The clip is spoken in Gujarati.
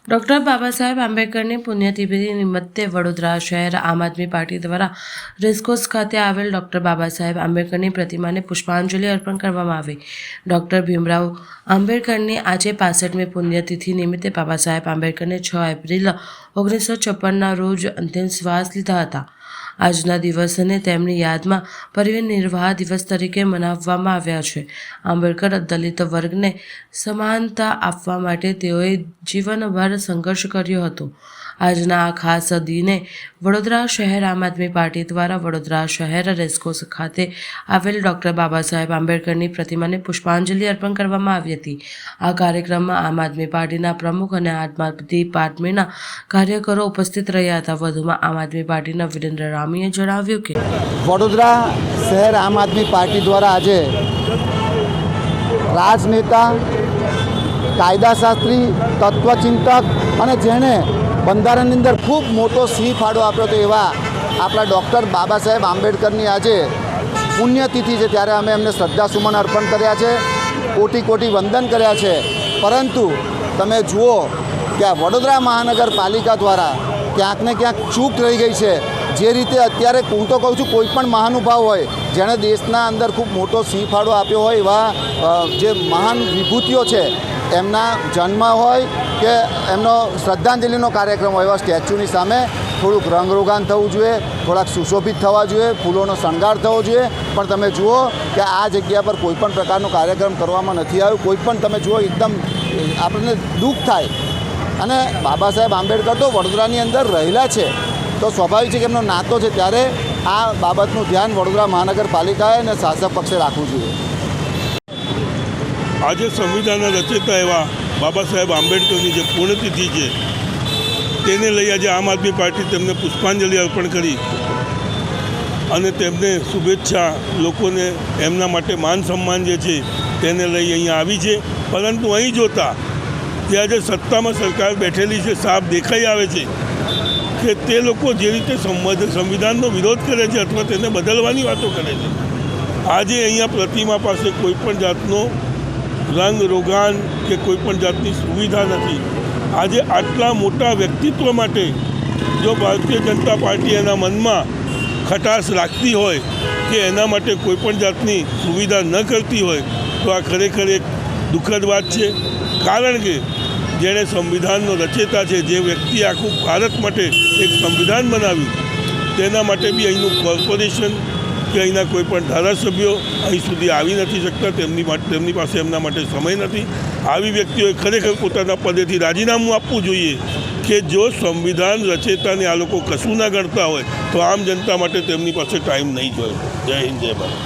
ડૉક્ટર બાબા સાહેબ આંબેડકરની પુણ્યતિથિ નિમિત્તે વડોદરા શહેર આમ આદમી પાર્ટી દ્વારા રેસકોર્સ ખાતે આવેલ ડૉક્ટર બાબા સાહેબ આંબેડકરની પ્રતિમાને પુષ્પાંજલિ અર્પણ કરવામાં આવી। ડૉક્ટર ભીમરાવ આંબેડકરની આજે 65મી પુણ્યતિથિ નિમિત્તે બાબા સાહેબ આંબેડકરને 6 એપ્રિલ 1956ના રોજ અંતિમ શ્વાસ લીધા હતા। આજના દિવસને તેમની યાદમાં પરિવહન નિર્વાહ દિવસ તરીકે મનાવવામાં આવ્યા છે। આંબેડકર દલિત વર્ગને સમાનતા આપવા માટે તેઓએ જીવનભર સંઘર્ષ કર્યો હતો। આજના આ ખાસ દિને વડોદરા શહેર આમ આદમી પાર્ટી દ્વારા વડોદરા શહેર રેસકોર્સ ખાતે આવેલ ડૉક્ટર બાબા સાહેબ આંબેડકરની પ્રતિમાને પુષ્પાંજલિ અર્પણ કરવામાં આવી હતી। આ કાર્યક્રમમાં આમ આદમી પાર્ટીના પ્રમુખ અને આમ આદમી પાર્ટીના કાર્યકરો ઉપસ્થિત રહ્યા હતા। વધુમાં આમ આદમી પાર્ટીના વિરેન્દ્ર રામીએ જણાવ્યું કે વડોદરા શહેર આમ આદમી પાર્ટી દ્વારા આજે રાજનેતા, કાયદાશાસ્ત્રી, તત્વચિંતક અને જેણે બંધારણની અંદર ખૂબ મોટો સિંહ ફાળો આપ્યો હતો એવા આપણા ડૉક્ટર બાબા સાહેબ આંબેડકરની આજે પુણ્યતિથિ છે, ત્યારે અમે એમને શ્રદ્ધાસુમન અર્પણ કર્યા છે, કોટી કોટી વંદન કર્યા છે। પરંતુ તમે જુઓ કે આ વડોદરા મહાનગરપાલિકા દ્વારા ક્યાંક ને ક્યાંક ચૂક રહી ગઈ છે। જે રીતે અત્યારે હું તો કહું છું, કોઈ પણ મહાનુભાવ હોય જેણે દેશના અંદર ખૂબ મોટો સિંહ ફાળો આપ્યો હોય એવા જે મહાન વિભૂતિઓ છે, એમના જન્મ હોય કે એમનો શ્રદ્ધાંજલિનો કાર્યક્રમ હોય, એવા સ્ટેચ્યુની સામે થોડુંક રંગરોગાન થવું જોઈએ, થોડાક સુશોભિત થવા જોઈએ, ફૂલોનો શણગાર થવો જોઈએ। પણ તમે જુઓ કે આ જગ્યા પર કોઈ પણ પ્રકારનો કાર્યક્રમ કરવામાં નથી આવ્યો। કોઈ પણ તમે જુઓ એકદમ આપણને દુઃખ થાય। અને બાબા સાહેબ આંબેડકર તો વડોદરાની અંદર રહેલા છે, તો સ્વાભાવિક છે કે એમનો નાતો છે, ત્યારે આ બાબતનું ધ્યાન વડોદરા મહાનગરપાલિકાએ અને શાસક પક્ષે રાખવું જોઈએ। આજે સંવિધાનના રચયિતા એવા બાબા સાહેબ આંબેડકરની જે પુણ્યતિથિ છે, તેને લઈ આજે આમ આદમી પાર્ટી તેમને પુષ્પાંજલિ અર્પણ કરી અને તેમને શુભેચ્છા, લોકોને એમના માટે માન સન્માન જે છે તેને લઈ અહીંયા આવી છે। પરંતુ અહીં જોતા જે આજે સત્તામાં સરકાર બેઠેલી છે, સાફ દેખાઈ આવે છે કે તે લોકો જે રીતે સંવિધાનનો વિરોધ કરે છે અથવા તેને બદલવાની વાતો કરે છે, આજે અહીંયા પ્રતિમા પાસે કોઈ પણ જાતનો રંગ રોગાન કે કોઈ પણ જાતની સુવિધા નથી। આજે આટલા મોટા વ્યક્તિત્વ માટે જો ભારતીય જનતા પાર્ટી એના મનમાં ખટાશ રાખતી હોય કે એના માટે કોઈ પણ જાતની સુવિધા ન કરતી હોય, તો આ ખરેખર એક દુઃખદ વાત છે। કારણ કે જેણે સંવિધાનનો રચયિતા છે, જે વ્યક્તિ આખું ભારત માટે એક સંવિધાન બનાવ્યું, તેના માટે બી અહીંનું કોર્પોરેશન કે અહીંના કોઈ પણ ધારાસભ્યો અહીં સુધી આવી નથી શકતા। તેમની પાસે એમના માટે સમય નથી। આવી વ્યક્તિઓએ ખરેખર પોતાના પદેથી રાજીનામું આપવું જોઈએ કે જો સંવિધાન રચયિતાને આ લોકો કશું ના ગણતા હોય તો આમ જનતા માટે તેમની પાસે ટાઈમ નહીં જ હોય। જય હિન્દ, જય ભારત।